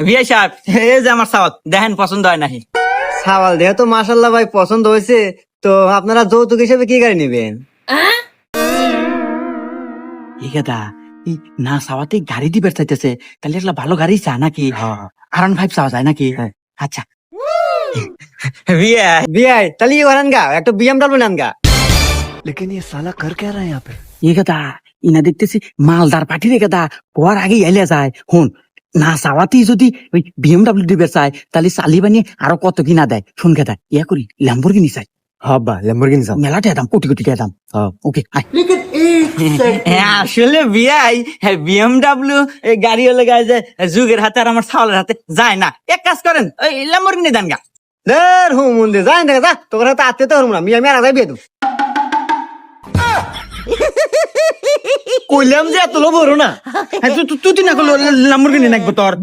বিআই সাহেব, এই যে আমার সাওয়াল দেখেন পছন্দ হয় নাকি? সাওয়াল দেহ তো মাশাল্লাহ ভাই পছন্দ হয়েছে। তো আপনারা যৌতুক হিসেবে কি গাড়ি নেবেন? এই কথা এই না চাওয়াতে গাড়ি দিবে চাইতেছে, তাহলে একটা ভালো গাড়ি চা নাকি? R15 চাওয়া যায় নাকি? আচ্ছা বিআই, বিআই তাহলে ই করেন গা, একটা BMW নেন গা। এই কথা ইনা দেখতেছি মালদার পার্টি রে কথা পর আগে এলে যায়। হুন, না চাওয়াতেই যদি ওই BMW দিবে চায়, তাহলে চালি বানিয়ে আরো কত কিনা দেয়। শুন কথা ইয়া করি ল্যাম্বরগিনি চাই, হবা ল্যাম্বরগিনি চাও? মেলাটা দাম কোটি কোটি টাকা দাম। ওকে আসলে বিআই BMW গাড়ি হলে গায়ে যে যুগের হাতে আর আমার ছাওয়ালের হাতে যায় না। এক কাজ করেন, ওই ল্যাম্বরগিনি দেন গা। দের হুম মন্দির যাই দেখা যা, তোর হাতে আত্মীয়তা হরম না, আমি আর আগে বিয়ে দেবো। কইলাম যে এত লোভ হরো না। তুই না করলো ল্যাম্বরগিনি নাকবো তোর